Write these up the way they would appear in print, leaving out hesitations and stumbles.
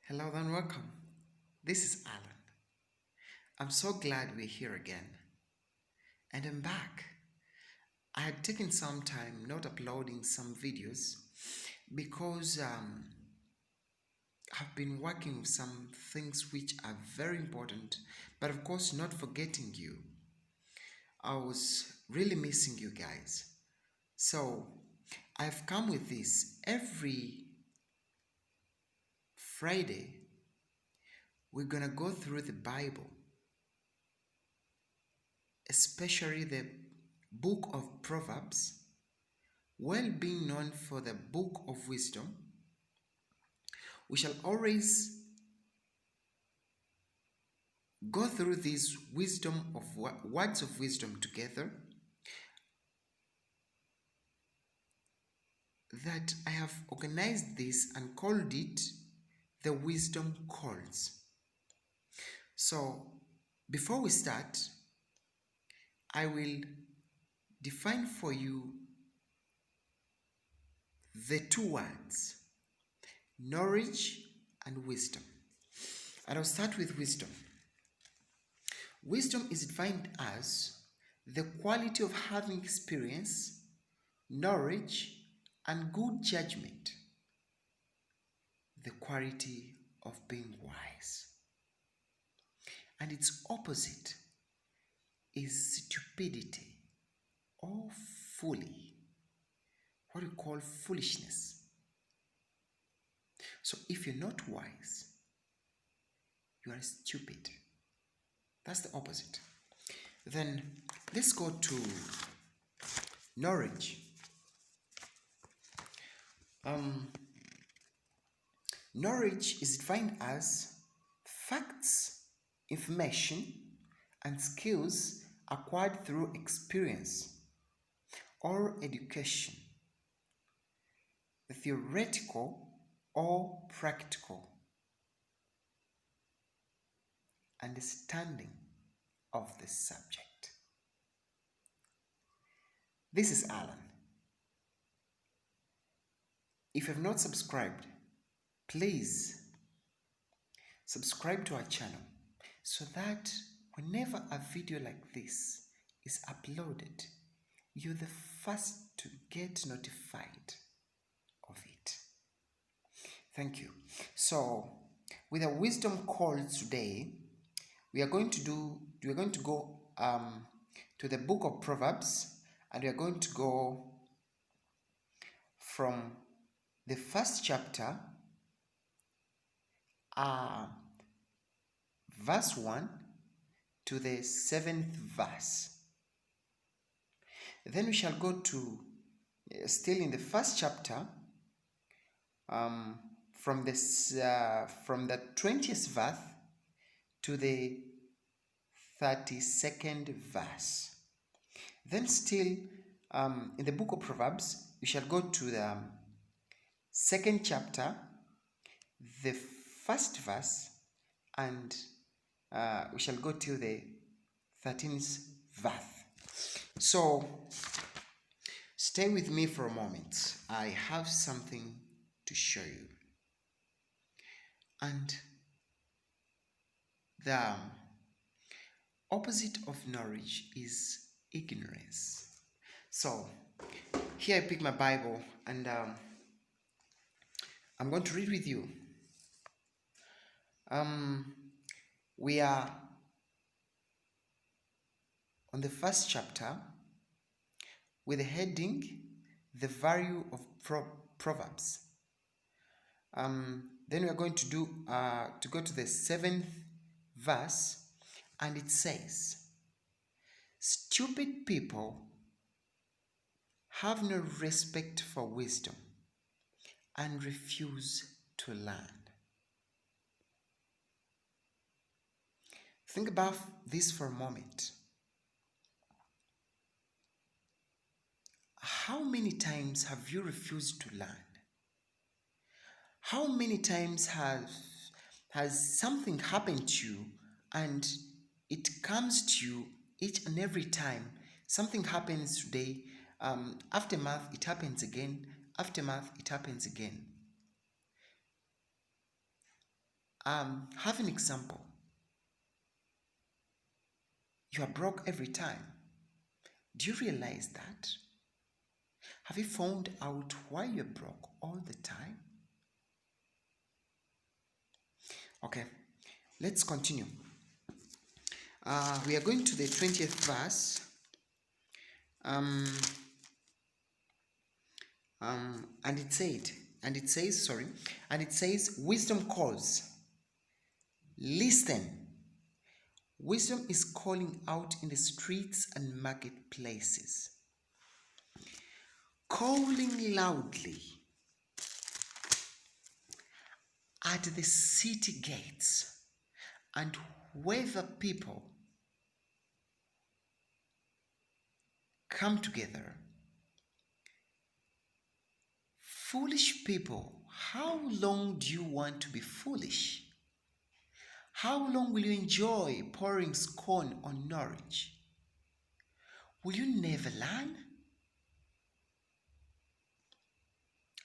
Hello and welcome. This is Allan. I'm so glad we're here again. And I'm back. I had taken some time not uploading some videos because I've been working with some things which are very important, but of course, not forgetting you. I was really missing you guys. So I've come with this every Friday. We're gonna go through the Bible, especially the book of Proverbs, well being known for the book of wisdom. We shall always go through these words of wisdom together that I have organized this and called it the wisdom calls. So before we start, I will define for you the two words, knowledge and wisdom. And I'll start with wisdom. Wisdom is defined as the quality of having experience, knowledge, and good judgment. The quality of being wise. And its opposite is stupidity or folly, what we call foolishness. So if you're not wise, you are stupid. That's the opposite. Then let's go to knowledge. Knowledge is defined as facts, information, and skills acquired through experience or education, theoretical or practical understanding of the subject. This is Allan. If you have not subscribed, please subscribe to our channel so that whenever a video like this is uploaded, you're the first to get notified of it. Thank you. So, with our wisdom call today, we are going to go to the book of Proverbs, and we are going to go from the first chapter, verse 1 to the 7th verse. Then we shall go to, still in the first chapter, from the 20th verse to the 32nd verse. Then still in the book of Proverbs, we shall go to the second chapter, the first verse, and we shall go till the 13th verse. So stay with me for a moment. I have something to show you. And the opposite of knowledge is ignorance. So here I pick my Bible and I'm going to read with you. We are on the first chapter with the heading, the value of Proverbs. Then we are going to go to the 7th verse, and it says, stupid people have no respect for wisdom and refuse to learn. Think about this for a moment. How many times have you refused to learn? How many times has something happened to you and it comes to you each and every time? Something happens today, after a month it happens again, after a month it happens again. Have an example. You are broke every time. Do you realize that? Have you found out why you're broke all the time? Okay, let's continue. We are going to the 20th verse. And it says, wisdom calls. Listen. Wisdom is calling out in the streets and marketplaces, calling loudly at the city gates, and whether people come together. Foolish people, how long do you want to be foolish? How long will you enjoy pouring scorn on knowledge? Will you never learn?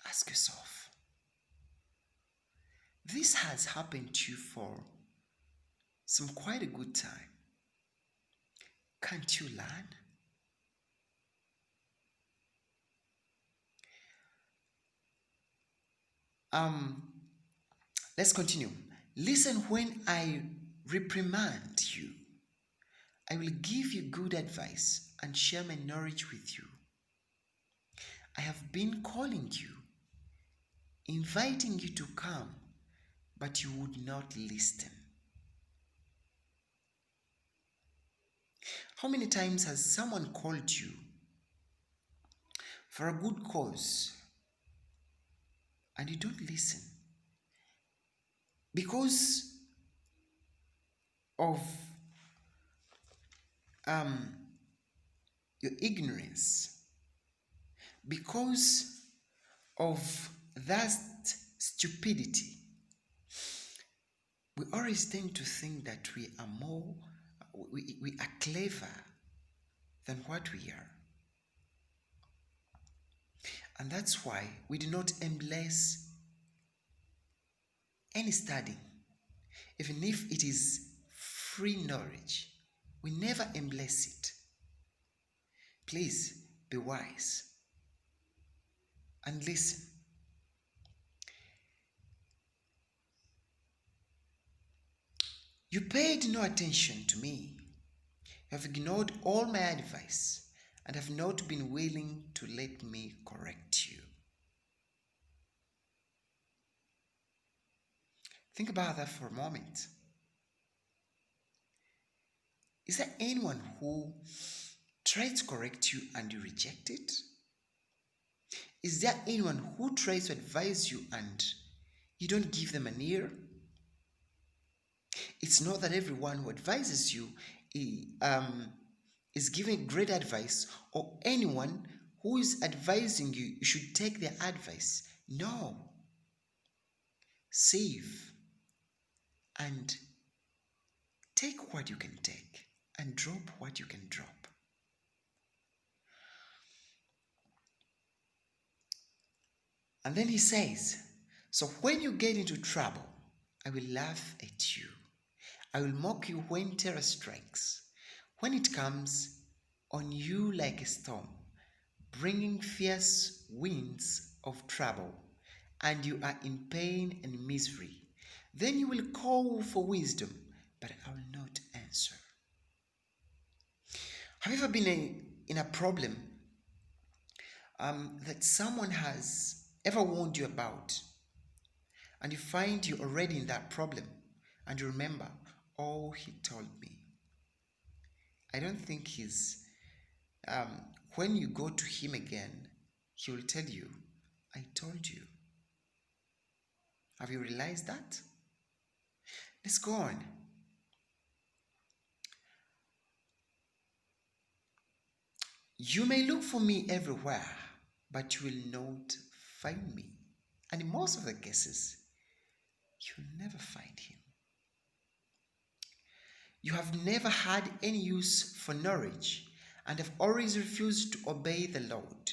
Ask yourself. This has happened to you for some quite a good time. Can't you learn? Let's continue. Listen when I reprimand you. I will give you good advice and share my knowledge with you. I have been calling you, inviting you to come, but you would not listen. How many times has someone called you for a good cause and you don't listen? Because of your ignorance, because of that stupidity, we always tend to think that we are clever than what we are. And that's why we do not embrace any study, even if it is free knowledge. We never embrace it. Please be wise and listen. You paid no attention to me. You have ignored all my advice and have not been willing to let me correct you. Think about that for a moment. Is there anyone who tries to correct you and you reject it? Is there anyone who tries to advise you and you don't give them an ear? It's not that everyone who advises you is giving great advice, or anyone who is advising you, you should take their advice. No. Save and take what you can take and drop what you can drop. And then he says, so when you get into trouble, I will laugh at you. I will mock you when terror strikes, when it comes on you like a storm, bringing fierce winds of trouble, and you are in pain and misery. Then you will call for wisdom, but I will not answer. Have you ever been in a problem that someone has ever warned you about, and you find you already in that problem, and you remember, oh, he told me. I don't think when you go to him again, he will tell you, I told you. Have you realized that? Let's go on. You may look for me everywhere, but you will not find me. And in most of the cases, you'll never find him. You have never had any use for knowledge and have always refused to obey the Lord.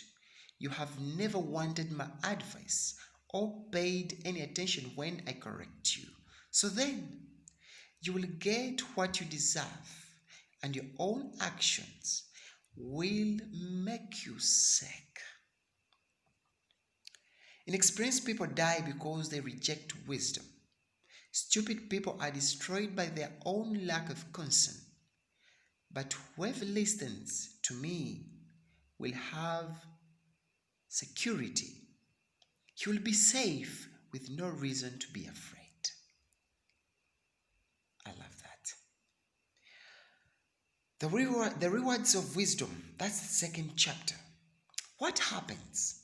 You have never wanted my advice or paid any attention when I correct you. So then you will get what you deserve, and your own actions will make you sick. Inexperienced people die because they reject wisdom. Stupid people are destroyed by their own lack of concern. But whoever listens to me will have security. He will be safe with no reason to be afraid. I love that. The rewards of wisdom, that's the second chapter. What happens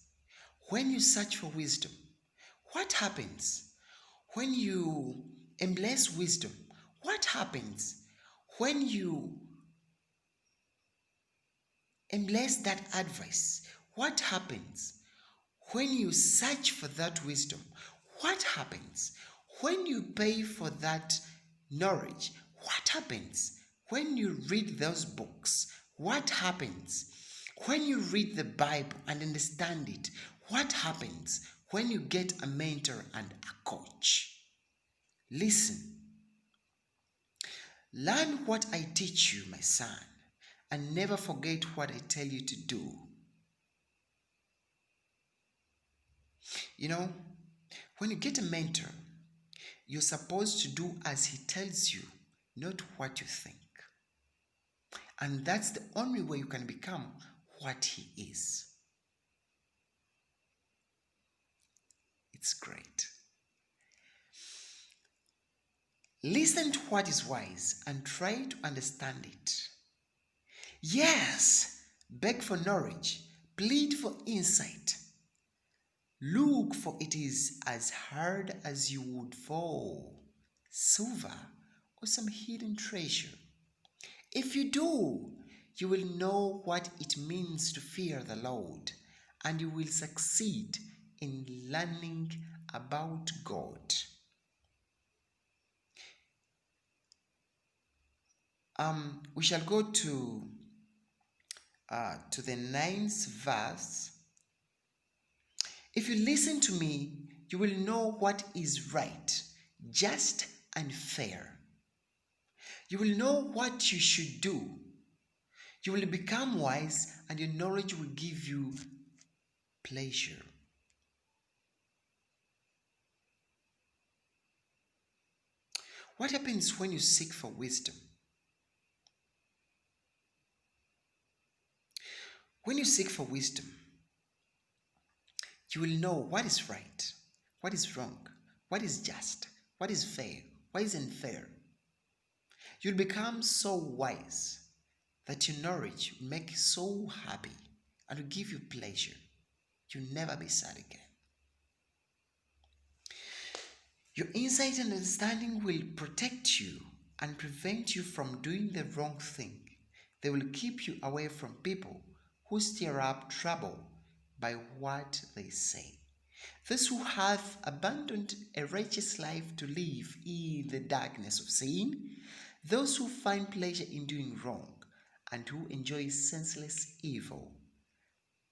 when you search for wisdom? What happens when you embrace wisdom? What happens when you embrace that advice? What happens when you search for that wisdom? What happens when you pay for that knowledge? What happens when you read those books? What happens when you read the Bible and understand it? What happens when you get a mentor and a coach? Listen. Learn what I teach you, my son, and never forget what I tell you to do. You know, when you get a mentor, you're supposed to do as he tells you, not what you think. And that's the only way you can become what he is. It's great. Listen to what is wise and try to understand it. Yes, beg for knowledge, plead for insight. Look, for it is as hard as you would for silver or some hidden treasure. If you do, you will know what it means to fear the Lord, and you will succeed in learning about God. We shall go to the 9th verse. If you listen to me, you will know what is right, just, and fair. You will know what you should do. You will become wise, and your knowledge will give you pleasure. What happens when you seek for wisdom? When you seek for wisdom, you will know what is right, what is wrong, what is just, what is fair, what is unfair. You'll become so wise that your knowledge will make you so happy and will give you pleasure. You'll never be sad again. Your insight and understanding will protect you and prevent you from doing the wrong thing. They will keep you away from people who stir up trouble by what they say. Those who have abandoned a righteous life to live in the darkness of sin, those who find pleasure in doing wrong and who enjoy senseless evil,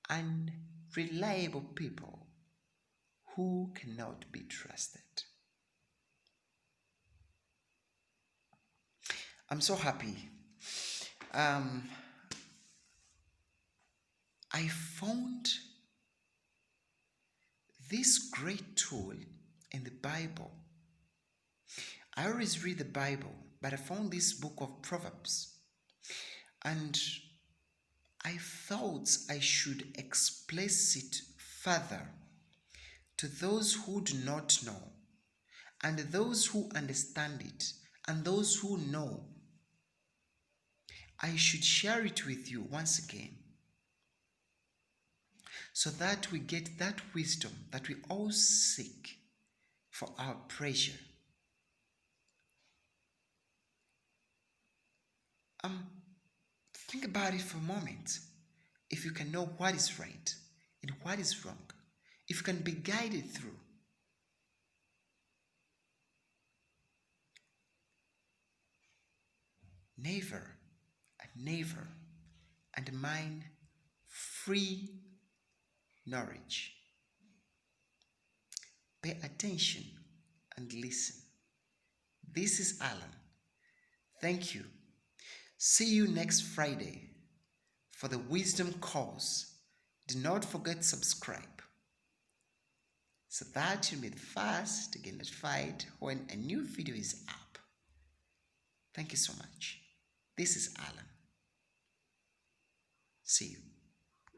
unreliable people who cannot be trusted. I'm so happy. I found this great tool in the Bible. I always read the Bible, but I found this book of Proverbs, and I thought I should express it further to those who do not know, and those who understand it, and those who know. I should share it with you once again, so that we get that wisdom that we all seek for our pleasure. Think about it for a moment. If you can know what is right and what is wrong, if you can be guided through, never undermine free knowledge. Pay attention and listen. This is Allan. Thank you. See you next Friday for the Wisdom course. Do not forget to subscribe so that you'll be the first to get notified when a new video is up. Thank you so much. This is Allan. See you.